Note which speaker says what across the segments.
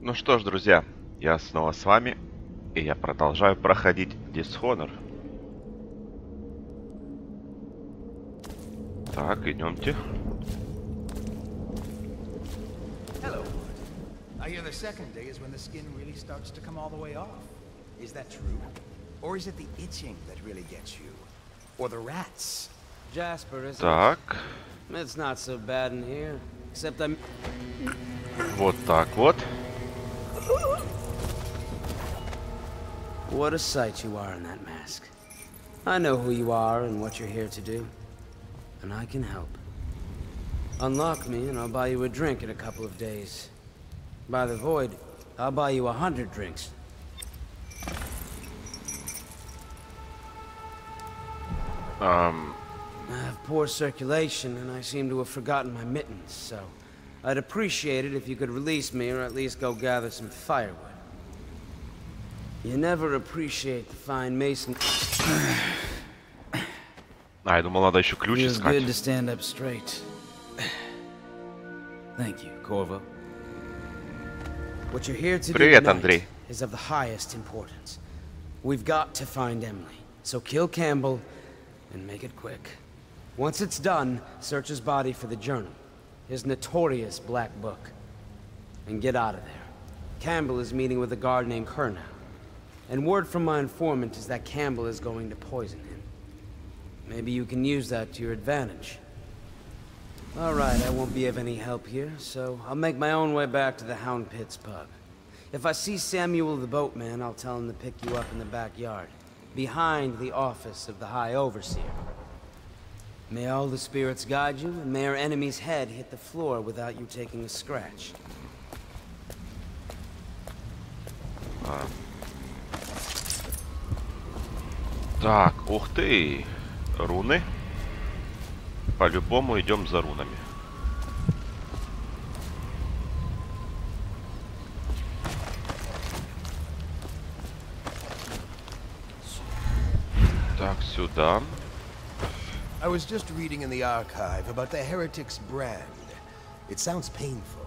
Speaker 1: Ну что ж, друзья, я снова с вами, и я продолжаю проходить Dishonored. Так, идемте.
Speaker 2: Hello. I hear the second day is when the skin really starts to come all the way off. Is that true? Or is it the itching that really gets you? Or the rats?
Speaker 3: Jasper, isn't
Speaker 1: Так,
Speaker 3: it? It's not so bad in here. Except I'm...
Speaker 1: вот так вот.
Speaker 3: What a sight you are in that mask. I know who you are and what you're here to do. And I can help. Unlock me and I'll buy you a drink in a couple of days. By the void, I'll buy you 100 drinks. I have poor circulation and I seem to have forgotten my mittens, so I'd appreciate it if you could release me or at least go gather some firewood. You never appreciate the fine mason.
Speaker 1: А, я думал, надо еще ключ
Speaker 3: Feels
Speaker 1: искать.
Speaker 3: good to stand up straight. Thank you, Corvo. What you're here to do
Speaker 1: Привет,
Speaker 3: tonight
Speaker 1: Андрей.
Speaker 3: is of the highest importance. We've got to find Emily, so kill Campbell and make it quick. Once it's done, search his body for the journal, his notorious black book, and get out of there. Campbell is meeting with a guard named Kernow, and word from my informant is that Campbell is going to poison him. Maybe you can use that to your advantage. Alright, I won't be of any help here, so I'll make my own way back to the Hound Pits pub. If I see Samuel the boatman, I'll tell him to pick you up in the backyard, behind the office of the High Overseer. May all the spirits guide you, and may our enemy's head hit the floor without you taking a scratch.
Speaker 1: Так, ух ты, руны. По-любому идем за рунами. Так, сюда.
Speaker 2: I was just reading in the archive about the heretic's brand. It sounds painful.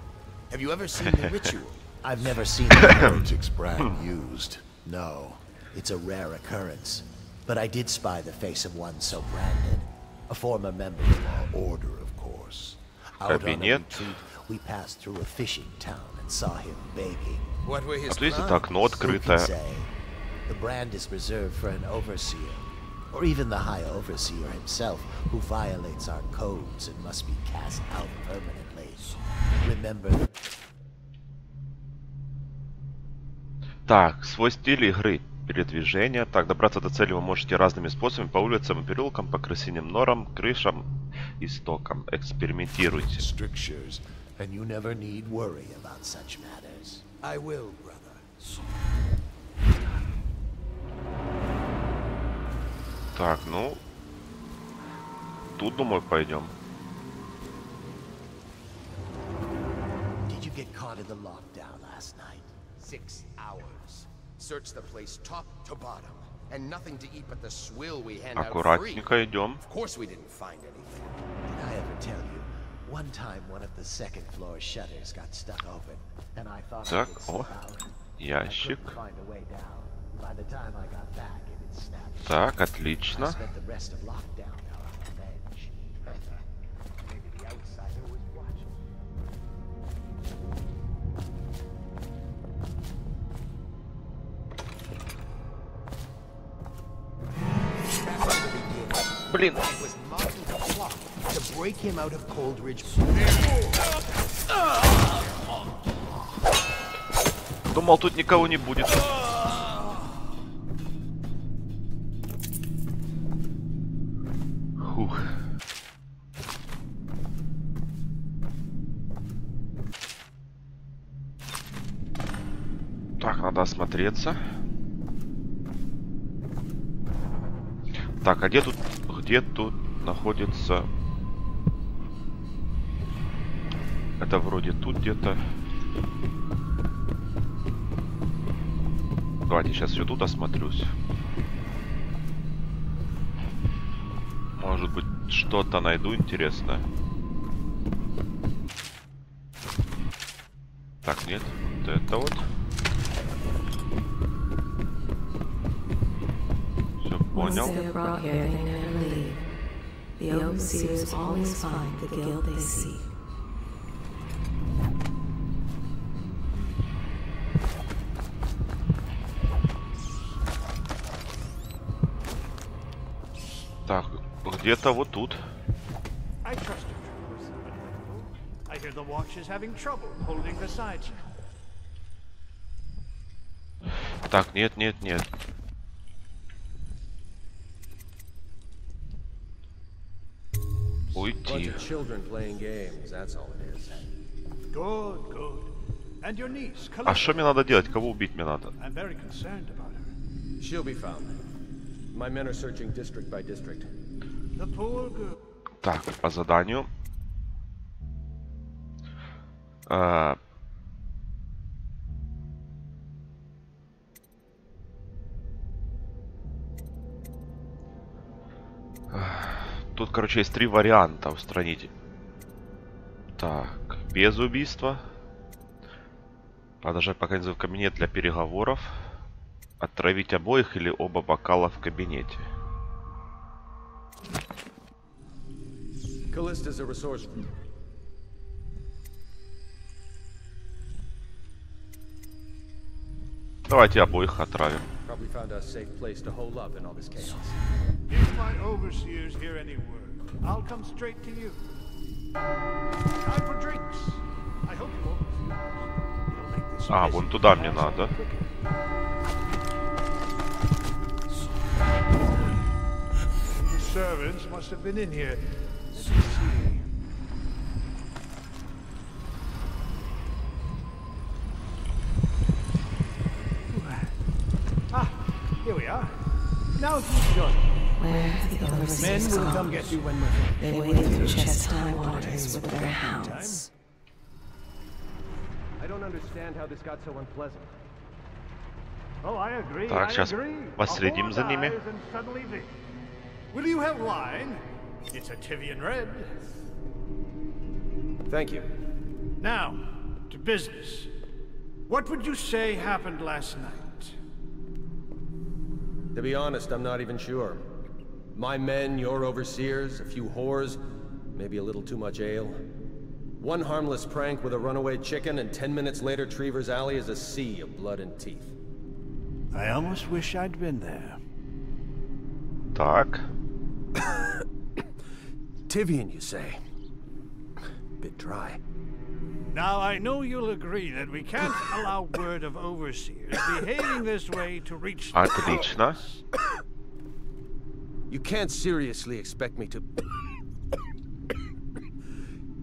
Speaker 2: Have you ever seen the ritual?
Speaker 4: I've never seen the heretic's brand used. No, it's a rare occurrence. But I did spy the face of one so branded. A former member of our order, of course. Out on a retreat, we passed through a fishing town and saw him begging.
Speaker 2: What were his
Speaker 1: А то есть это
Speaker 2: crimes?
Speaker 1: окно
Speaker 4: Who can
Speaker 1: открытое.
Speaker 4: say? The brand is reserved for an overseer, or even the High Overseer himself, who violates our codes and must be cast out permanently. Remember the...
Speaker 1: Так, свой стиль игры. Передвижение. Так, добраться до цели вы можете разными способами. По улицам и переулкам, по крысиным норам, крышам и стокам. Экспериментируйте.
Speaker 4: Strictures, and you never need worry about such matters.
Speaker 2: I will, brother.
Speaker 1: Так, ну... Тут, думаю, пойдем.
Speaker 4: Did you get caught in the lockdown last night?
Speaker 2: 6 hours. Searched the place top to bottom, and nothing to eat but the swill we hand out free.
Speaker 1: Аккуратненько идем.
Speaker 2: Of course we didn't find anything.
Speaker 4: Did I ever tell you? One time one of the second floor shutters got stuck open, and I thought
Speaker 1: Так,
Speaker 4: I could
Speaker 1: о,
Speaker 4: slip out. I
Speaker 1: ящик.
Speaker 4: couldn't find a way down. By the time I got back, it had snapped.
Speaker 1: Так,
Speaker 4: I
Speaker 1: отлично.
Speaker 4: spent the rest of lockdown out on the ledge. Maybe the outsider was watching.
Speaker 1: Блин.
Speaker 2: It was Martin's plot to break him out of Coldridge.
Speaker 1: Думал, тут никого не будет. Хух. Так, надо осмотреться. Так, а где тут находится? Это вроде тут где-то. Давайте сейчас все тут осмотрюсь. Может быть, что-то найду интересное. Так, нет. вот это вот. Все понял. Так, где-то вот тут. Так, нет, нет, нет. Уйти. А что мне надо делать? Кого убить мне надо? Так, по заданию. Тут, короче, есть 3 варианта устранить. Так, без убийства. Подождать, пока не зовут в кабинет для переговоров. Отравить обоих или оба бокала в кабинете. Давайте обоих отравим.
Speaker 2: If my overseers hear any word, I'll come straight to you. Time for drinks. I hope you won't refuse. It'll make this
Speaker 1: А, вон туда мне надо.
Speaker 2: The servants must have been in here. Let me see. Ah, here we are. Now who's joining? Men will come get you when we're
Speaker 5: They wade through chest-high waters with their hounds.
Speaker 6: I don't understand how this got so unpleasant.
Speaker 2: Oh, I agree.
Speaker 1: Так, сейчас последим за ними.
Speaker 2: Will you have wine? It's a Tivian red.
Speaker 6: Thank you.
Speaker 2: Now, to business. What would you say happened last night?
Speaker 6: To be honest, I'm not even sure. My men, your overseers, a few whores, maybe a little too much ale. One harmless prank with a runaway chicken, and 10 minutes later, Trevor's Alley is a sea of blood and teeth.
Speaker 2: I almost wish I'd been there.
Speaker 1: Так.
Speaker 6: Tivian, you say? Bit dry.
Speaker 2: Now, I know you'll agree that we can't allow word of overseers behaving this way to reach the
Speaker 1: Отлично.
Speaker 6: You can't seriously expect me to...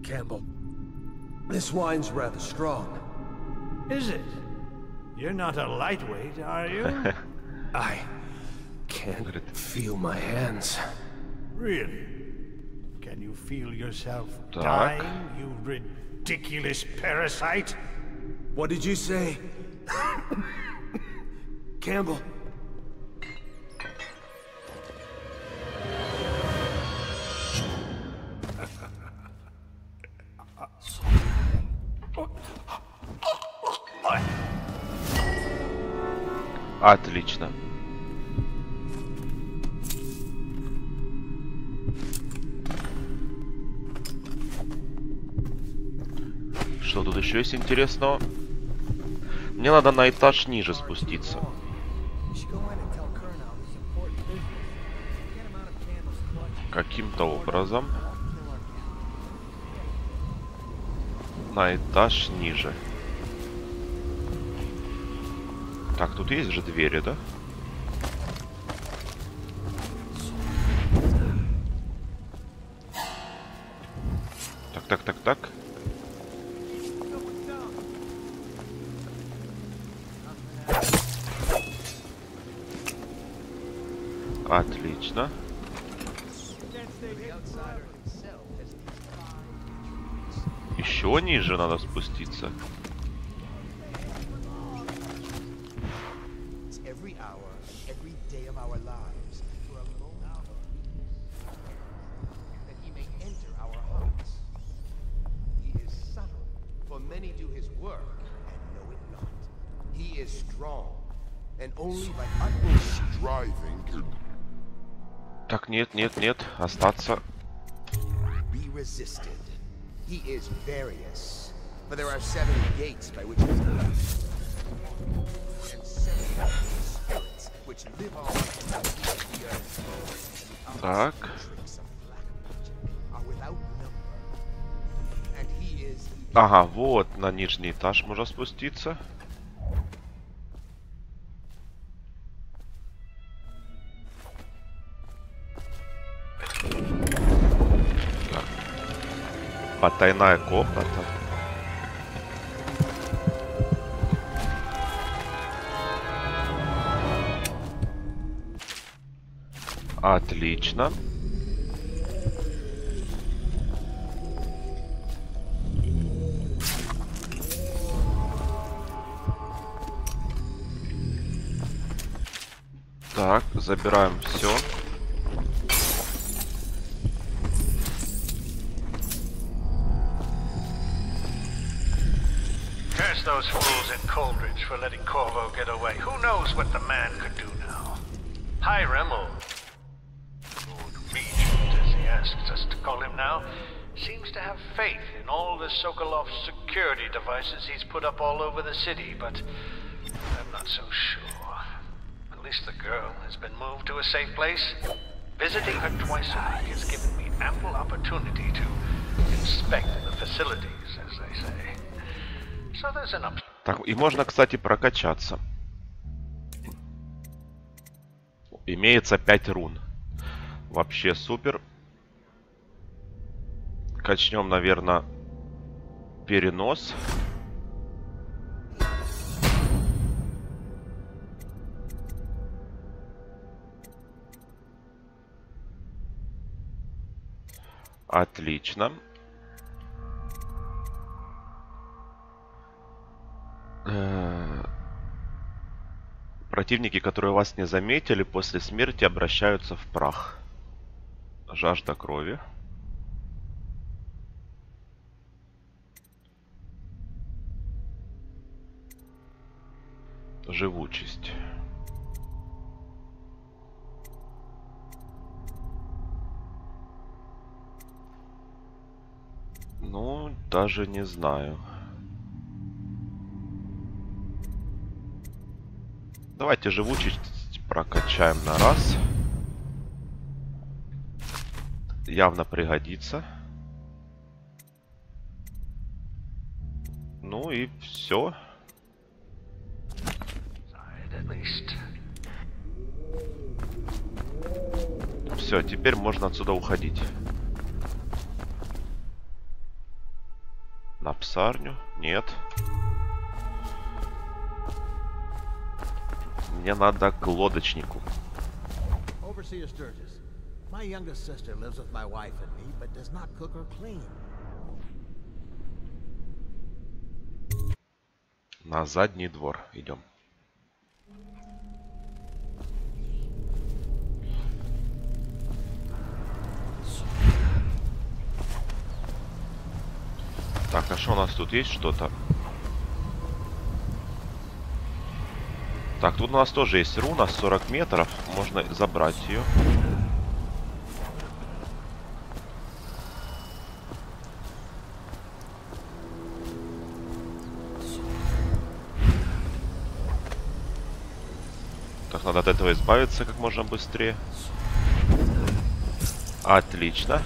Speaker 6: Campbell, this wine's rather strong.
Speaker 2: Is it? You're not a lightweight, are you?
Speaker 6: I can't feel my hands.
Speaker 2: Really? Can you feel yourself
Speaker 1: Так.
Speaker 2: dying, you ridiculous parasite?
Speaker 6: What did you say? Campbell.
Speaker 1: Отлично. Что тут еще есть интересного? Мне надо на этаж ниже спуститься. Каким-то образом. На этаж ниже. Так, тут есть же двери, да? Так. Отлично. Еще ниже надо спуститься.
Speaker 2: He is strong, and only by utmost striving can
Speaker 1: Так, нет, нет, нет, остаться.
Speaker 2: be resisted. He is various, for there are 7 gates by which he and 7 spirits which live on the earth.
Speaker 1: Так.
Speaker 2: Are without number. And he is
Speaker 1: Ага, вот на нижний этаж можно спуститься. Так. Потайная комната. Отлично. Так, забираем все.
Speaker 7: Curse those fools in Coldridge for letting Corvo get away. Who knows what the man could do now? Hiram, or Lord Regent, as he asks us to call him now, seems to have faith in all the Sokolov's security devices he's put up all over the city, but I'm not so sure. At least the girl has been moved to a safe place. Visiting her twice a week has given me ample opportunity to inspect the facilities, as they say. So there's an upside.
Speaker 1: Так, и можно, кстати, прокачаться. Имеется 5 рун. Вообще супер. Качнем, наверное, перенос. Отлично. Противники, которые вас не заметили, после смерти обращаются в прах. Жажда крови. Живучесть. Ну, даже не знаю. Давайте живучесть прокачаем на раз. Явно пригодится. Ну и все. Все, теперь можно отсюда уходить. На псарню? Нет. Мне надо к лодочнику.
Speaker 2: Overseer Sturgis. My youngest sister lives with my wife and me, but does not cook or clean.
Speaker 1: На задний двор идем. Так, а что у нас тут есть что-то? Так, тут у нас тоже есть руна 40 метров. Можно забрать ее. Так, надо от этого избавиться как можно быстрее. Отлично.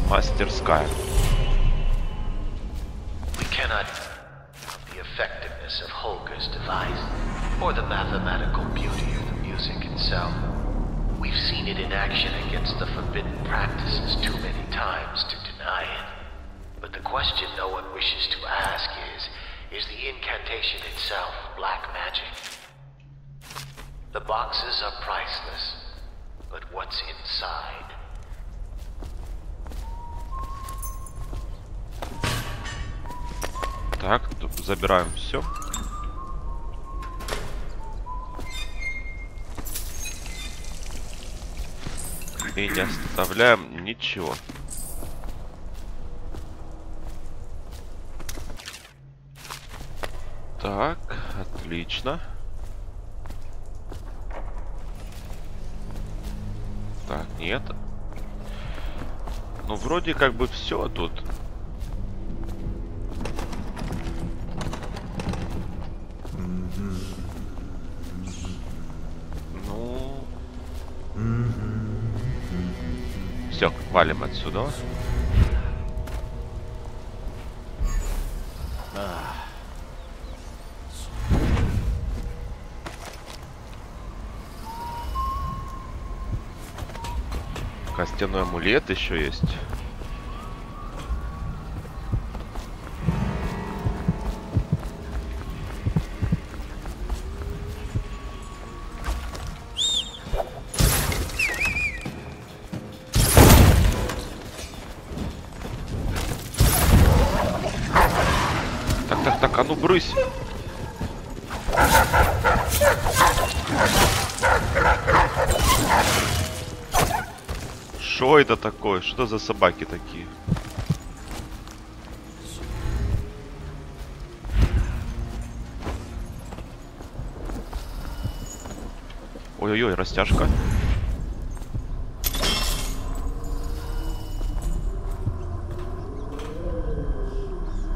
Speaker 1: Мастерская.
Speaker 8: We cannot doubt the effectiveness of Holger's device, or the mathematical beauty of the music itself. We've seen it in action against the forbidden practices too many times to deny it. But the question no one wishes to ask is the incantation itself black magic? The boxes are priceless, but what's inside?
Speaker 1: Так, тут забираем все. И не оставляем ничего. Так, отлично. Так, нет. Ну, вроде как бы все тут. Ну... Все, валим отсюда. Костяной амулет еще есть. Так, а ну брысь! Что это такое? Что за собаки такие? Ой-ой-ой, растяжка.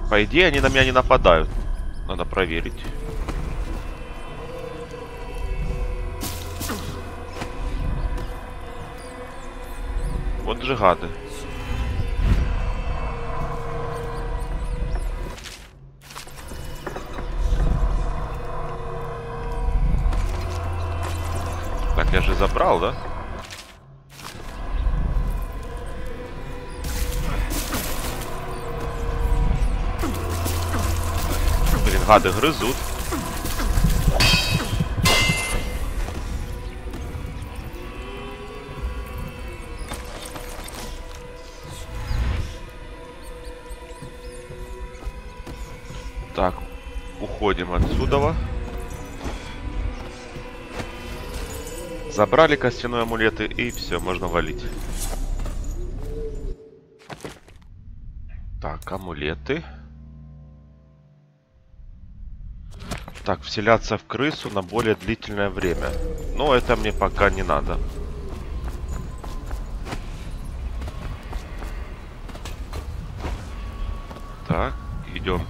Speaker 1: По идее, они на меня не нападают. Надо проверить. Вот же гады. Так, я же забрал, да? Блин, гады грызут. Так, уходим отсюда. Забрали костяные амулеты и все, можно валить. Так, амулеты. Так, вселяться в крысу на более длительное время. Но это мне пока не надо. Так, идем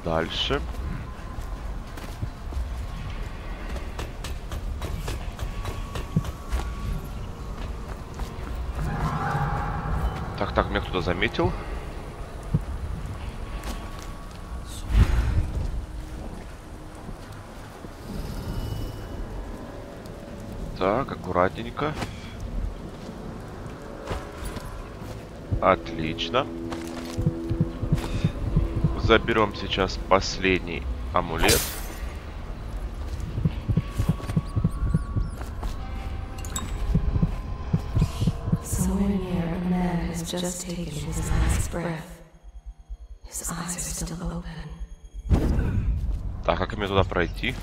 Speaker 1: дальше. Так, меня кто-то заметил. Так, аккуратненько. Отлично. Заберем сейчас последний амулет.
Speaker 5: Just taken his last breath. His eyes are still open.
Speaker 1: Так, как мне туда пройти?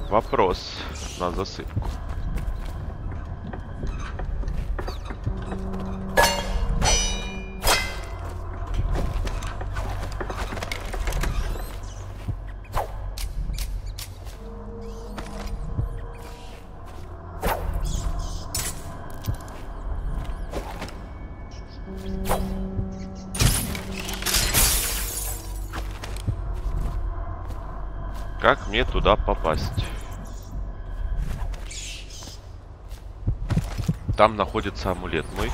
Speaker 1: Вопрос на засыпку. Как мне туда попасть? Там находится амулет мой.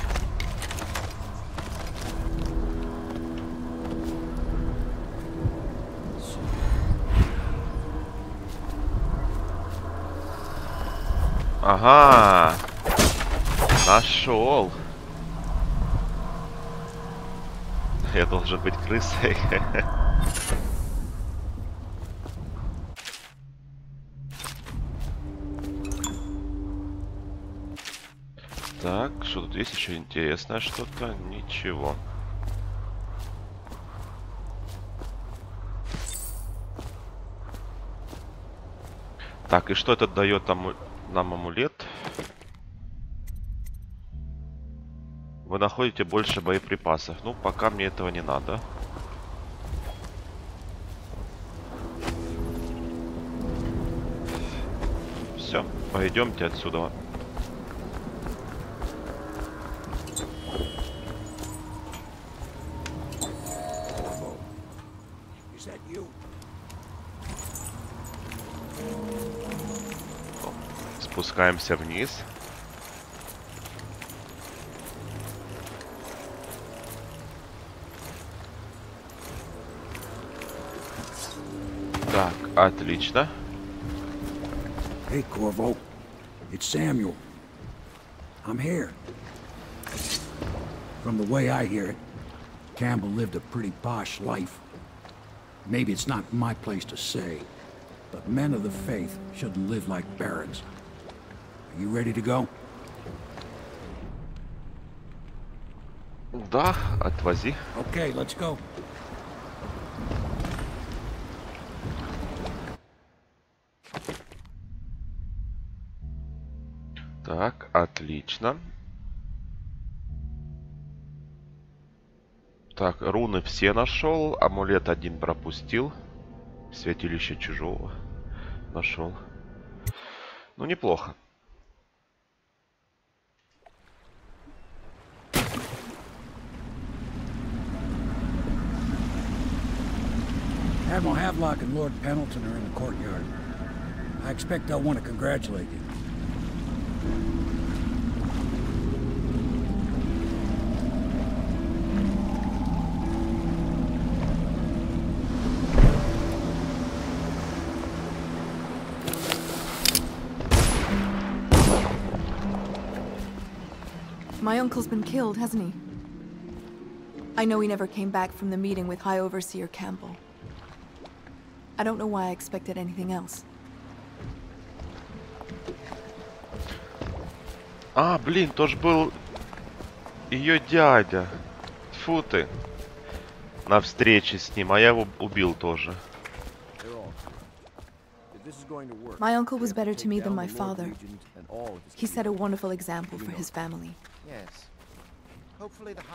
Speaker 1: Ага, нашел. Я должен быть крысой. Так, что тут есть еще интересное что-то? Ничего. Так, и что это дает нам амулет? Вы находите больше боеприпасов. Ну, пока мне этого не надо. Все, пойдемте отсюда. Спускаемся вниз. Так, отлично.
Speaker 9: Hey, Corvo. It's Samuel. I'm here. From the way I hear it, Campbell lived a pretty posh life. Maybe it's not my place to say, but men of the faith shouldn't live like barons. Are you ready to go?
Speaker 1: Да, отвози.
Speaker 9: Okay, let's go.
Speaker 1: Так, отлично. Так, руны все нашел. Амулет один пропустил. Святилище чужого нашел. Ну, неплохо.
Speaker 9: Admiral Havelock and Lord Pendleton are in the courtyard. I expect they'll want to congratulate you.
Speaker 5: My uncle's been killed, hasn't he? I know he never came back from the meeting with High Overseer Campbell. I don't know why I expected anything else.
Speaker 1: А, блин, тоже был ее дядя. Тьфу ты. На встрече с ним, а я его убил тоже.
Speaker 5: My uncle was better to me than my father. He set a wonderful example for his family.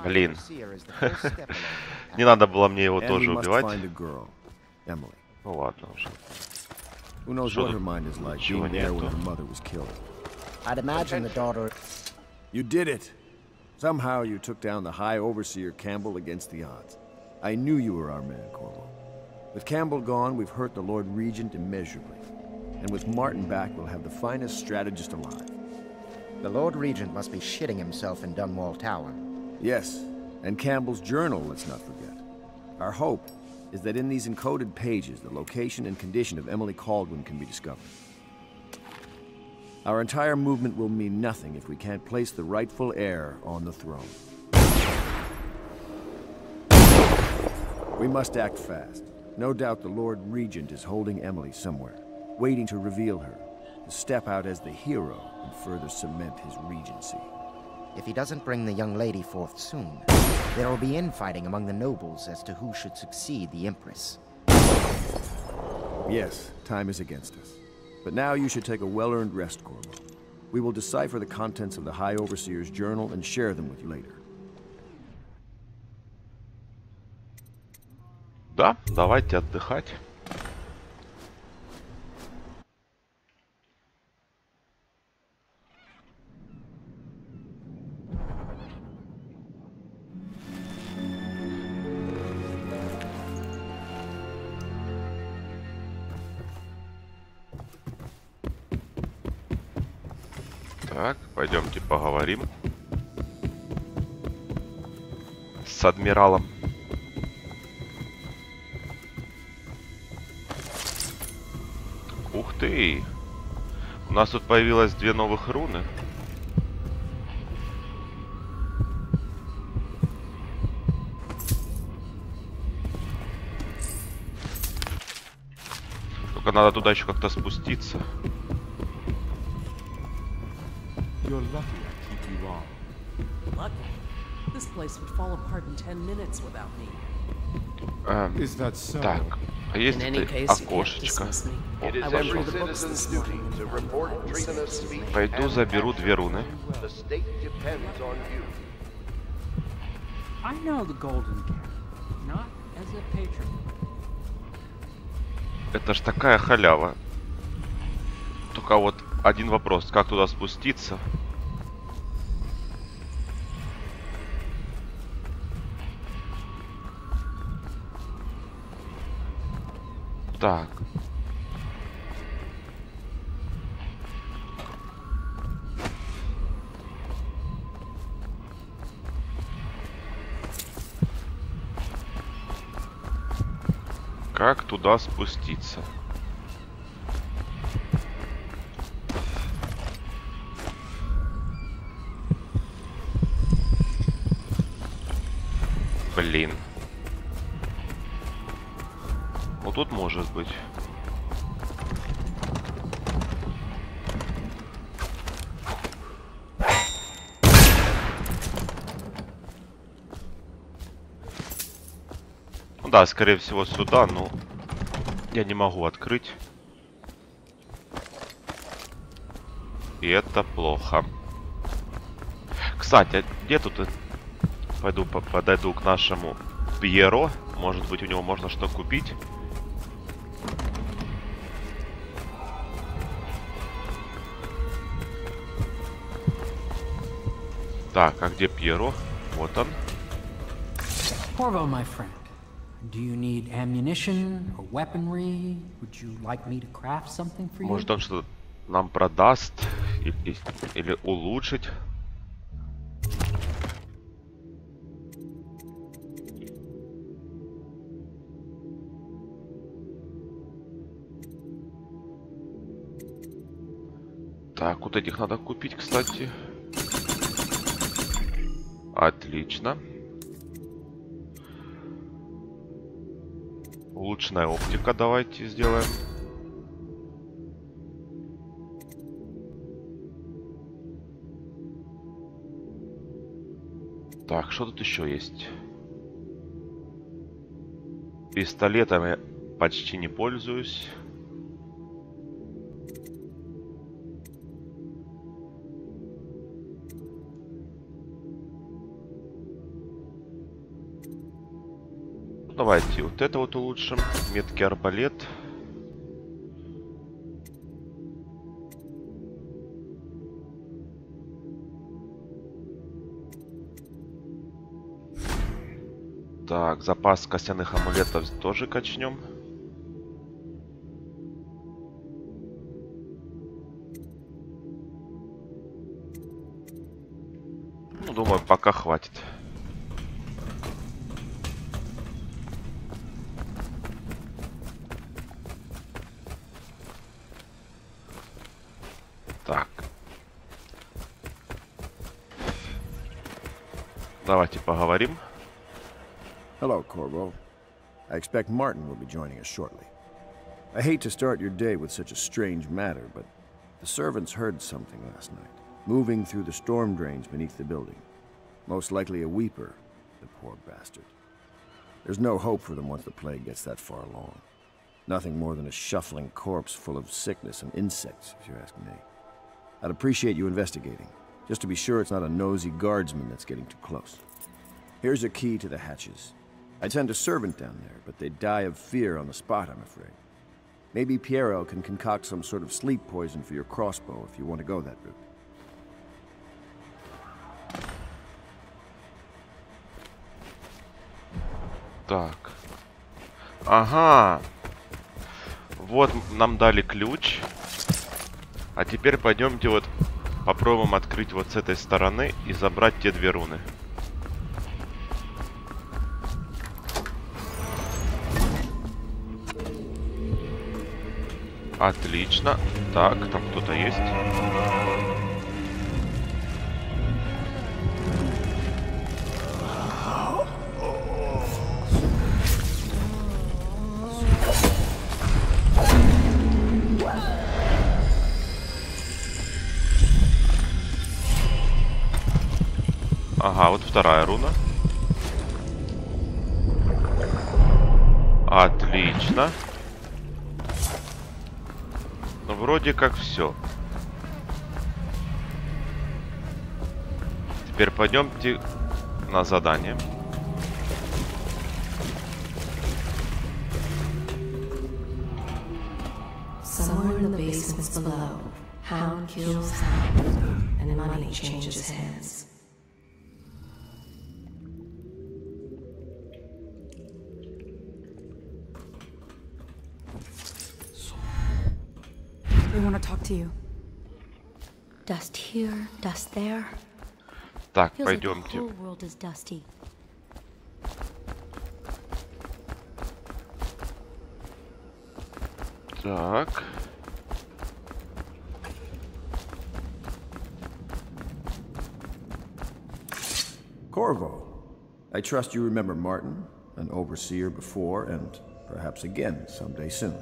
Speaker 1: Блин. Не надо было мне его тоже убивать. Ну ладно уже.
Speaker 10: Who knows what her mind is like being there when her mother was killed.
Speaker 4: I'd imagine the daughter...
Speaker 10: You did it! Somehow you took down the High Overseer Campbell against the odds. I knew you were our man, Corvo. With Campbell gone, we've hurt the Lord Regent immeasurably. And with Martin back, we'll have the finest strategist alive.
Speaker 4: The Lord Regent must be shitting himself in Dunwall Tower.
Speaker 10: Yes, and Campbell's journal, let's not forget. Our hope is that in these encoded pages, the location and condition of Emily Kaldwin can be discovered. Our entire movement will mean nothing if we can't place the rightful heir on the throne. We must act fast. No doubt the Lord Regent is holding Emily somewhere, waiting to reveal her, to step out as the hero and further cement his regency.
Speaker 4: If he doesn't bring the young lady forth soon, there will be infighting among the nobles as to who should succeed the Empress.
Speaker 10: Yes, time is against us. But now you should take a well-earned rest, Corvo. We will decipher the contents of the High Overseer's journal and share them with you later.
Speaker 1: Да, давайте отдыхать. Так, пойдемте поговорим с адмиралом. Ух ты! У нас тут появилось 2 новых руны. Только надо туда еще как-то спуститься.
Speaker 11: You're lucky I keep you on.
Speaker 12: Lucky? This place would fall apart in 10 minutes without me.
Speaker 11: Is that so?
Speaker 1: Так, А есть это окошечко. Пойду заберу 2 руны. Это ж такая халява. Только вот один вопрос, как туда спуститься? Так. Как туда спуститься? Блин. Вот тут может быть. Ну да, скорее всего сюда, но я не могу открыть. И это плохо. Кстати, где тут... Пойду подойду к нашему Пьеро. Может быть, у него можно что купить. Так, а где Пьеро? Вот он.
Speaker 12: Corvo, my friend. Do you need ammunition or weaponry? Would you like me to craft something for you?
Speaker 1: Может, он что-то нам продаст или улучшить? Так, вот этих надо купить, кстати. Отлично. Улучшенная оптика давайте сделаем. Так, что тут еще есть? Пистолетами почти не пользуюсь. Давайте вот это вот улучшим. Меткий арбалет. Так, запас костяных амулетов тоже качнем. Ну, думаю, пока хватит. Так. Давайте поговорим.
Speaker 10: Hello, Corvo. I expect Martin will be joining us shortly. I hate to start your day with such a strange matter, but the servants heard something last night, moving through the storm drains beneath the building. Most likely a weeper, the poor bastard. There's no hope for them once the plague gets that far along. Nothing more than a shuffling corpse full of sickness and insects, if you ask me. I'd appreciate you investigating, just to be sure it's not a nosy guardsman that's getting too close. Here's a key to the hatches. I'd send a servant down there, but they'd die of fear on the spot, I'm afraid. Maybe Piero can concoct some sort of sleep poison for your crossbow if you want to go that route.
Speaker 1: Так. Ага. Вот нам дали ключ. А теперь пойдемте вот попробуем открыть вот с этой стороны и забрать те 2 руны. Отлично. Так, там кто-то есть. Ага, вот вторая руна. Отлично. Ну, вроде как все. Теперь пойдемте на задание.
Speaker 13: Somewhere in the basements below, Hound kills Hound, and money changes hands.
Speaker 5: They want to talk to you.
Speaker 13: Dust here, dust there.
Speaker 1: Так,
Speaker 13: Feels like the
Speaker 1: пойдемте.
Speaker 13: whole world is dusty.
Speaker 1: Так.
Speaker 10: Corvo, I trust you remember Martin, an overseer before, and perhaps again someday soon.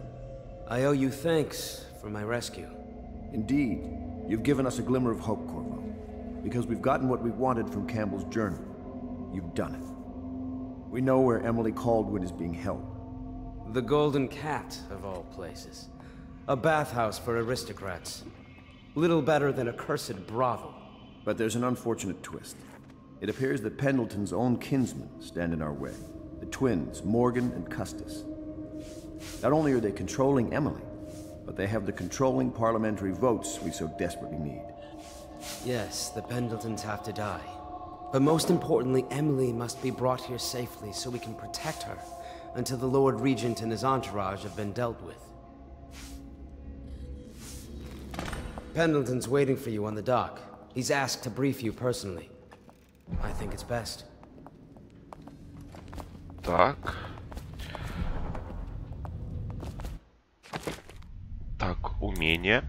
Speaker 3: I owe you thanks for my rescue.
Speaker 10: Indeed, you've given us a glimmer of hope, Corvo. Because we've gotten what we wanted from Campbell's journal. You've done it. We know where Emily Caldwell is being held.
Speaker 3: The Golden Cat, of all places. A bathhouse for aristocrats. Little better than a cursed brothel.
Speaker 10: But there's an unfortunate twist. It appears that Pendleton's own kinsmen stand in our way. The twins, Morgan and Custis. Not only are they controlling Emily, but they have the controlling parliamentary votes we so desperately need.
Speaker 3: Yes, the Pendletons have to die. But most importantly, Emily must be brought here safely so we can protect her until the Lord Regent and his entourage have been dealt with. Pendleton's waiting for you on the dock. He's asked to brief you personally. I think it's best.
Speaker 1: Так. Так, умение.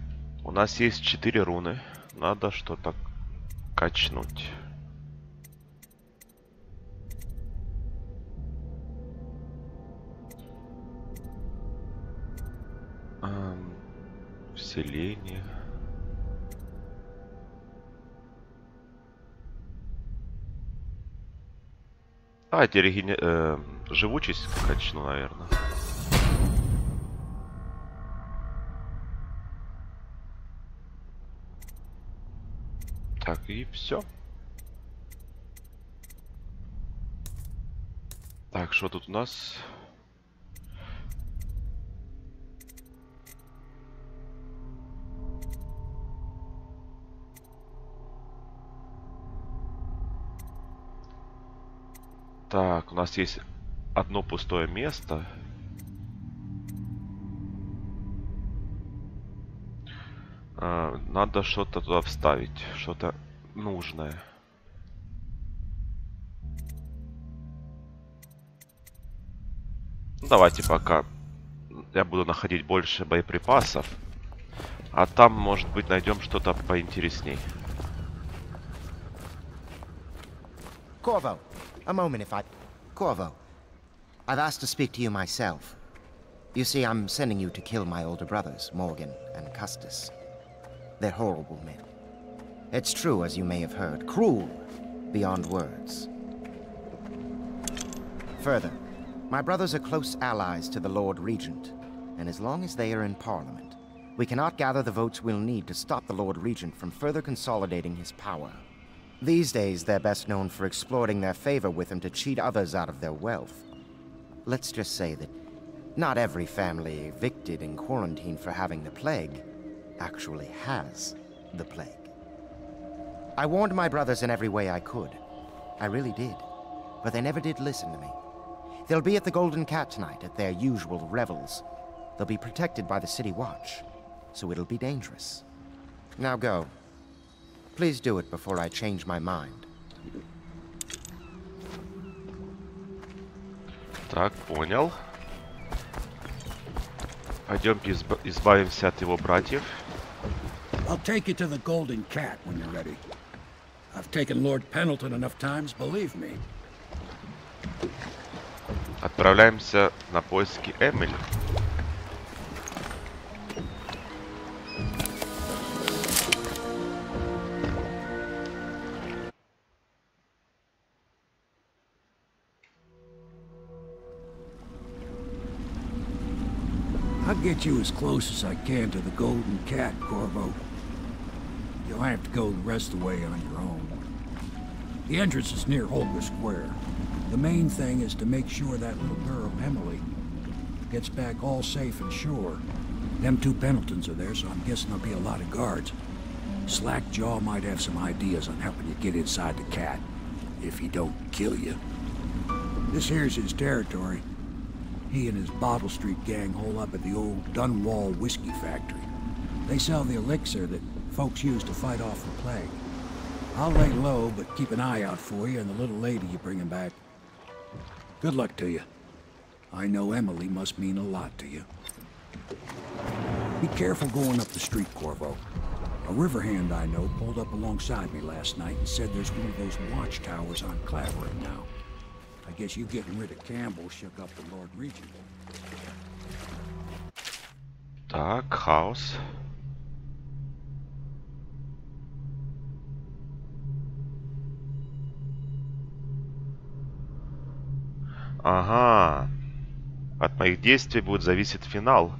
Speaker 1: У нас есть 4 руны. Надо что-то качнуть. Вселение. Давайте живучесть качну, наверное. Так, и все. Так, что тут у нас? Так, у нас есть одно пустое место. Надо что-то туда вставить, что-то нужное. Ну, давайте пока я буду находить больше боеприпасов, а там, может быть, найдем что-то поинтересней.
Speaker 14: Corvo, a moment if I... Corvo, I've asked to speak to you myself. You see, I'm sending you to kill my older brothers, Morgan and Custis. They're horrible men. It's true, as you may have heard, cruel beyond words. Further, my brothers are close allies to the Lord Regent, and as long as they are in Parliament, we cannot gather the votes we'll need to stop the Lord Regent from further consolidating his power. These days, they're best known for exploiting their favor with him to cheat others out of their wealth. Let's just say that not every family evicted in quarantine for having the plague actually has the plague. I warned my brothers in every way I could. I really did. But they never did listen to me. They'll be at the Golden Cat tonight at their usual revels. They'll be protected by the City Watch, so it'll be dangerous. Now go. Please do it before I change my mind.
Speaker 1: Так, понял. Пойдемте избавимся от его братьев.
Speaker 9: I'll take you to the Golden Cat when you're ready. I've taken Lord Pendleton enough times, believe me.
Speaker 1: Отправляемся на поиски Эмили.
Speaker 9: I'll get you as close as I can to the Golden Cat, Corvo. You'll have to go the rest of the way on your own. The entrance is near Holger Square. The main thing is to make sure that little girl, Emily, gets back all safe and sure. Them two Pendletons are there, so I'm guessing there'll be a lot of guards. Slackjaw might have some ideas on helping you get inside the cat, if he don't kill you. This here's his territory. He and his Bottle Street gang hole up at the old Dunwall whiskey factory. They sell the elixir that folks use to fight off the plague. I'll lay low, but keep an eye out for you and the little lady you bring him back. Good luck to you. I know Emily must mean a lot to you. Be careful going up the street, Corvo. A river hand I know pulled up alongside me last night and said there's one of those watchtowers on Clavering now. I guess you getting rid of Campbell shook up the Lord Regent.
Speaker 1: Так, хаос. Ага. От моих действий будет зависеть финал.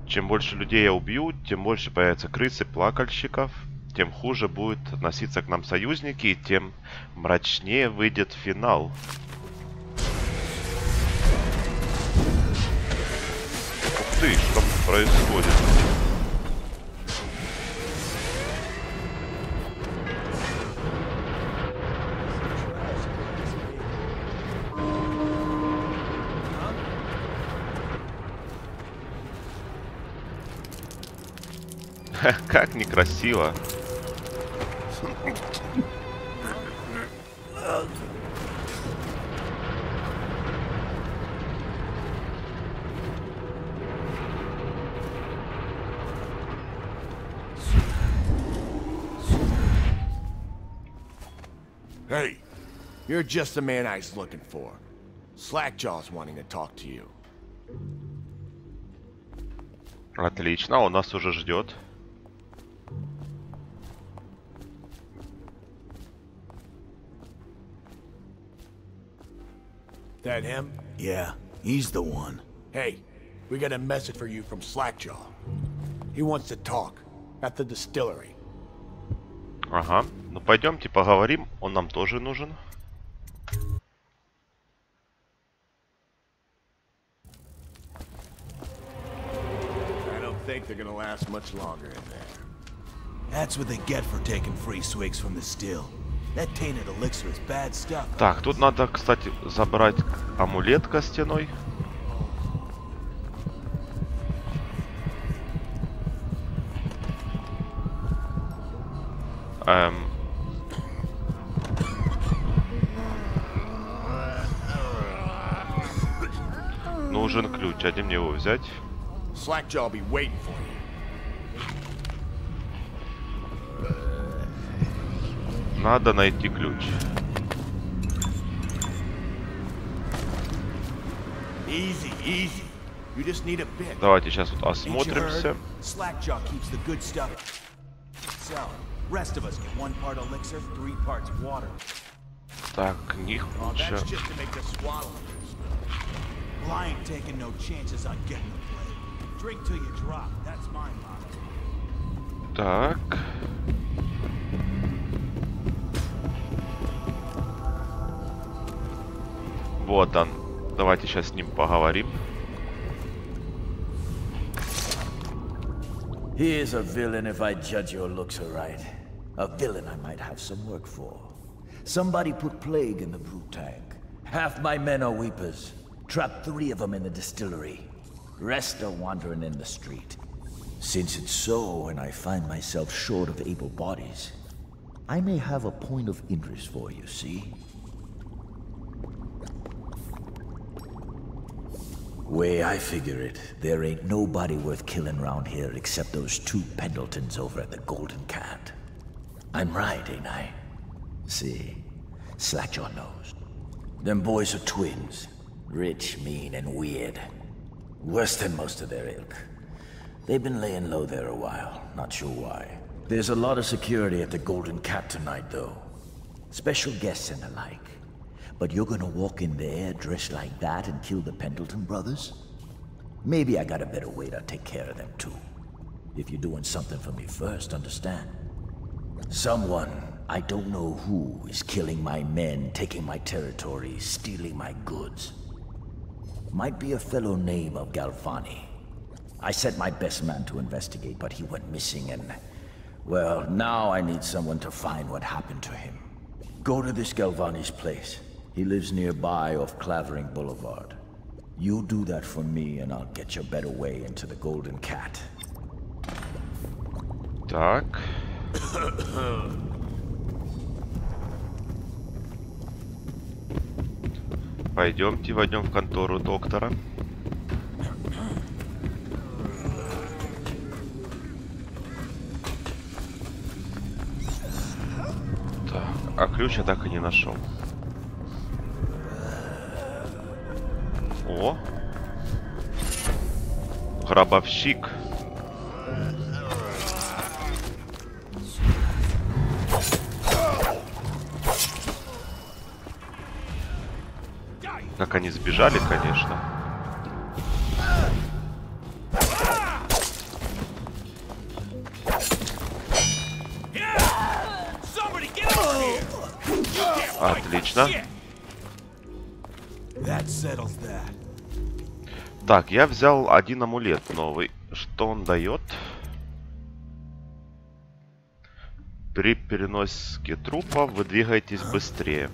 Speaker 1: Чем больше людей я убью, тем больше появится крысы, плакальщиков, тем хуже будут относиться к нам союзники, и тем мрачнее выйдет финал. Ух ты, что происходит? Как некрасиво.
Speaker 10: Hey, you're just the man I was looking for. Slackjaw's wanting to talk to you.
Speaker 1: Отлично, он нас уже ждет.
Speaker 10: That him?
Speaker 4: Yeah, he's the one.
Speaker 10: Hey, we got a message for you from Slackjaw. He wants to talk at the distillery.
Speaker 1: Ага, ну пойдемте поговорим, он нам тоже нужен.
Speaker 10: I don't think they're gonna last much longer in there.
Speaker 4: That's what they get for taking free swigs from the still. That tainted elixir is bad stuff.
Speaker 1: Так, тут надо, кстати, забрать амулет костяной. Нужен ключ, а где мне его взять?
Speaker 10: Slackjaw be waiting for you.
Speaker 1: Надо найти ключ.
Speaker 10: Easy, easy. You just need a bit.
Speaker 1: Давайте сейчас вот осмотримся.
Speaker 4: Slackjaw keeps the good stuff. So, rest of us get 1 part elixir, 3 parts water.
Speaker 1: Так, не
Speaker 4: Oh,
Speaker 1: лучше.
Speaker 4: that's just to make the swallow. Well, I ain't taking no chances on getting the plague. Drink till you drop. That's my motto.
Speaker 1: Так. Вот он. Давайте сейчас с ним поговорим.
Speaker 4: He is a villain if I judge your looks aright. A villain I might have some work for. Somebody put plague in the brew tank. Half my men are weepers. Trapped 3 of them in the distillery. Rest are wandering in the street. Since it's so, and I find myself short of able bodies, I may have a point of interest for you, see? Way I figure it, there ain't nobody worth killing around here except those 2 Pendletons over at the Golden Cat. I'm right, ain't I? See, Slackjaw knows. Them boys are twins. Rich, mean, and weird. Worse than most of their ilk. They've been laying low there a while, not sure why. There's a lot of security at the Golden Cat tonight, though. Special guests and the like. But you're gonna walk in there dressed like that and kill the Pendleton brothers? Maybe I got a better way to take care of them too. If you're doing something for me first, understand? Someone, I don't know who, is killing my men, taking my territory, stealing my goods. Might be a fellow named of Galvani. I sent my best man to investigate, but he went missing and... well, now I need someone to find what happened to him. Go to this Galvani's place. He lives nearby off Clavering Boulevard. You do that for me and I'll get your better way into the Golden Cat.
Speaker 1: Так. Пойдемте, войдем в контору доктора. Так, а ключ я так и не нашел. О! Гробовщик. Как они сбежали, конечно. Отлично. Так, я взял один амулет новый. Что он дает? При переноске трупа вы двигаетесь быстрее.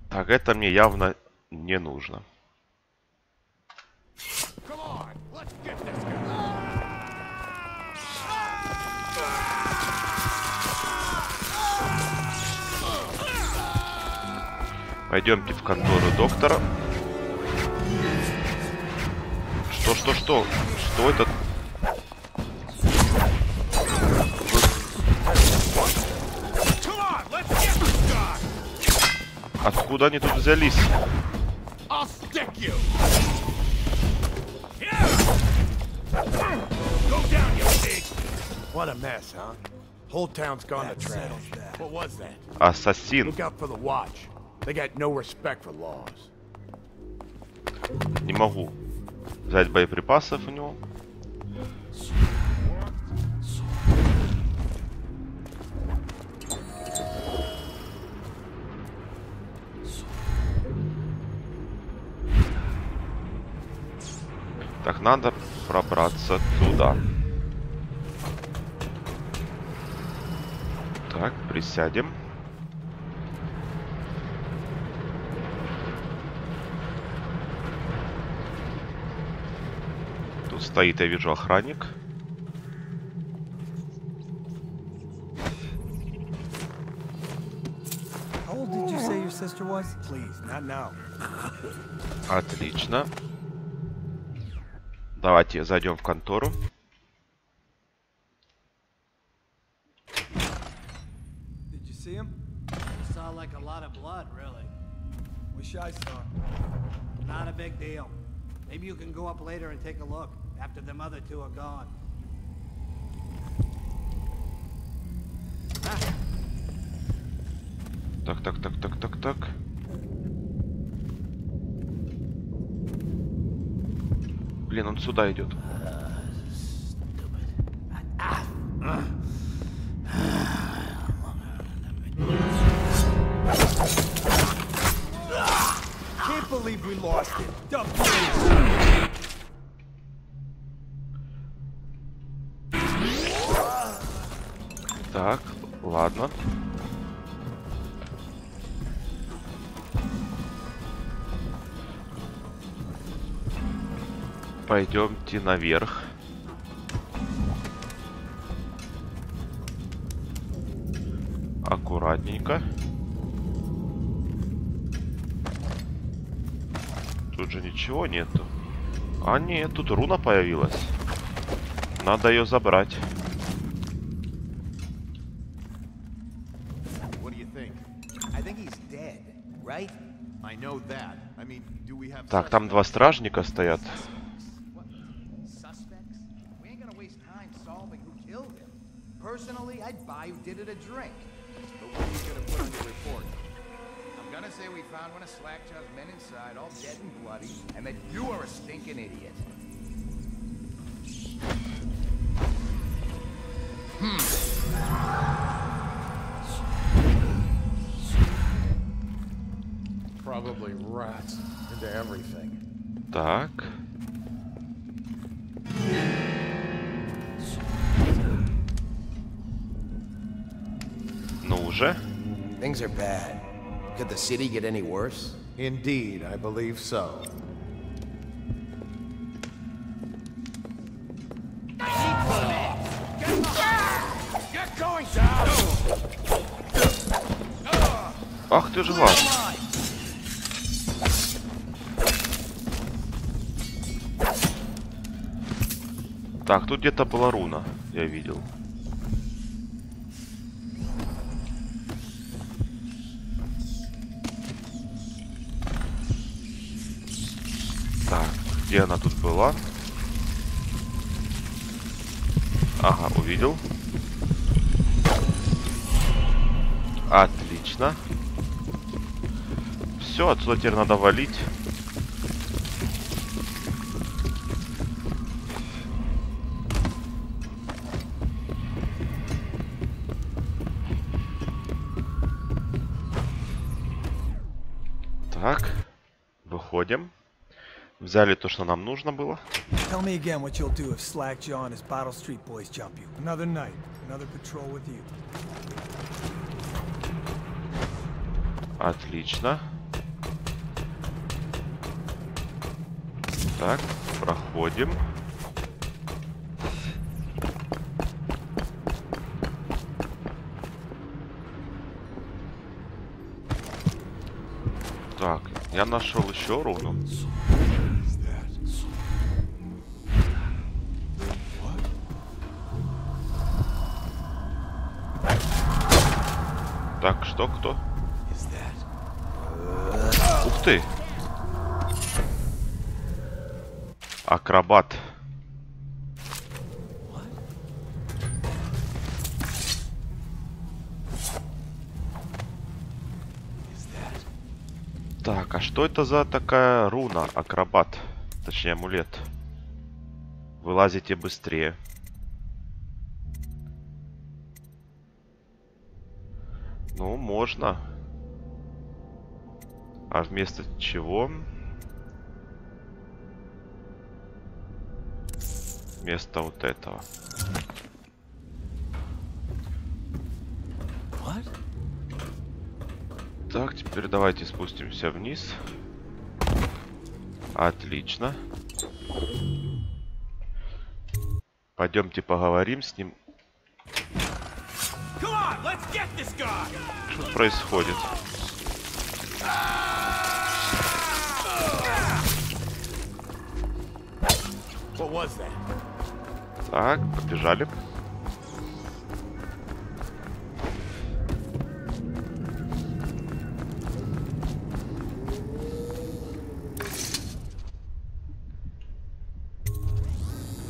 Speaker 1: Так, это мне явно не нужно. Пойдемте в контору доктора. Что? Что это? Откуда они тут взялись? Ассасин. Не могу взять боеприпасов у него. Так, надо пробраться туда. Так, присядем. Тут стоит, я вижу, охранник. Отлично. Давайте зайдем в контору.
Speaker 15: Not a big deal. Maybe you can go up later and take a look after them other two are gone.
Speaker 1: Так. Блин, он сюда идет.
Speaker 2: Can't believe we lost it.
Speaker 1: Так, ладно. Пойдемте наверх. Аккуратненько. Тут же ничего нету. А нет, тут руна появилась. Надо ее забрать. Так, там два стражника стоят.
Speaker 2: Gonna say we found one of Slackjaw's men inside, all dead and bloody, and that you are a stinking idiot.
Speaker 6: Probably rats into everything.
Speaker 1: Так. Ну уже.
Speaker 2: Things are bad. Could the city get any worse?
Speaker 4: Indeed, I believe so.
Speaker 2: Get going down!
Speaker 1: Ах ты ж гад. Так, тут где-то была руна, я видел. Так, где она тут была? Ага, увидел. Отлично. Все, отсюда теперь надо валить. Так, выходим. Взяли то, что нам нужно было.
Speaker 16: Tell me again what you'll do if Slackjaw and his Bottle Street boys jump you. Another night, another patrol with you.
Speaker 1: Отлично. Так, проходим. Так, я нашел еще руну. Так, что, кто? Ух ты! Акробат. Так, а что это за такая руна? Акробат. Точнее, амулет. Вылазите быстрее. Ну, можно. А вместо чего? Вместо вот этого. Так, теперь давайте спустимся вниз. Отлично. Пойдемте поговорим с ним. Что происходит? Так, побежали.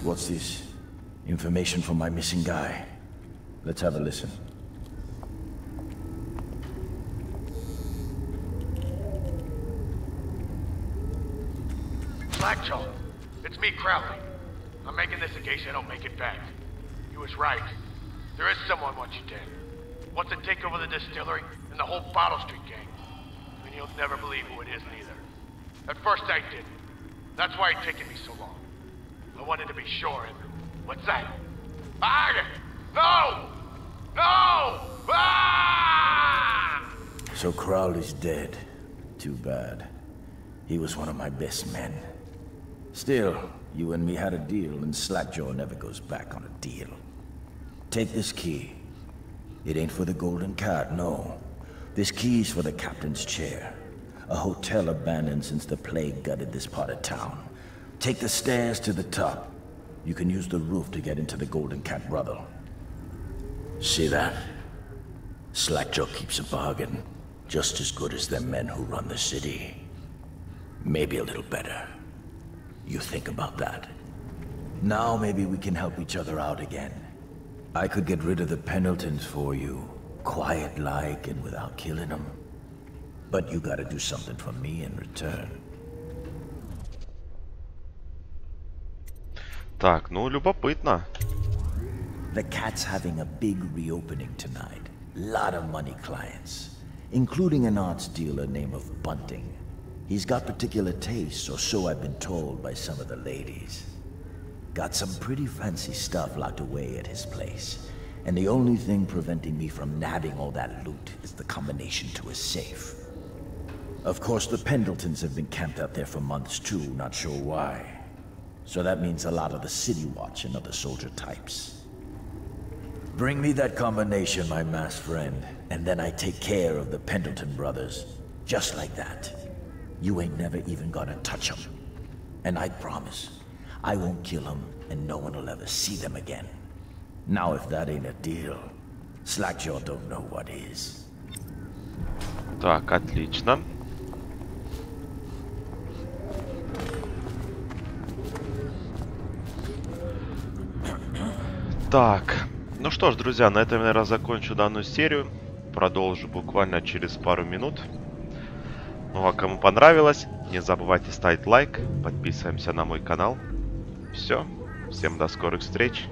Speaker 4: What's this? Information from my missing guy. Let's have a listen.
Speaker 17: Slackjaw, it's me, Crowley. I'm making this in case I don't make it back. You was right. There is someone wants you dead. Wants to take over the distillery and the whole Bottle Street gang. And you'll never believe who it is neither. At first I didn't. That's why it's taken me so long. I wanted to be sure and... What's that? Ah! No! No! Ah!
Speaker 4: So Crowley's dead. Too bad. He was one of my best men. Still, you and me had a deal, and Slackjaw never goes back on a deal. Take this key. It ain't for the Golden Cat, no. This key's for the captain's chair. A hotel abandoned since the plague gutted this part of town. Take the stairs to the top. You can use the roof to get into the Golden Cat brothel. See that? Slackjaw keeps a bargain. Just as good as the men who run the city. Maybe a little better. You think about that. Now maybe we can help each other out again. I could get rid of the Pendletons for you. Quiet-like and without killing them. But you gotta do something for me in return.
Speaker 1: Так, ну любопытно.
Speaker 4: The cat's having a big reopening tonight. Lot of money clients, including an arts dealer named of Bunting. He's got particular tastes, or so I've been told by some of the ladies. Got some pretty fancy stuff locked away at his place. And the only thing preventing me from nabbing all that loot is the combination to his safe. Of course, the Pendletons have been camped out there for months too, not sure why. So that means a lot of the City Watch and other soldier types. Bring me that combination, my masked friend, and then I take care of the Pendleton brothers. Just like that. You ain't never even gonna touch them. And I promise, I won't kill them, and no one will ever see them again. Now if that ain't a deal, Slackjaw don't know what is.
Speaker 1: Так, отлично. Так, ну что ж, друзья, на этом, наверное, закончу данную серию. Продолжу буквально через пару минут. Ну а кому понравилось, не забывайте ставить лайк, подписываемся на мой канал. Все, всем до скорых встреч.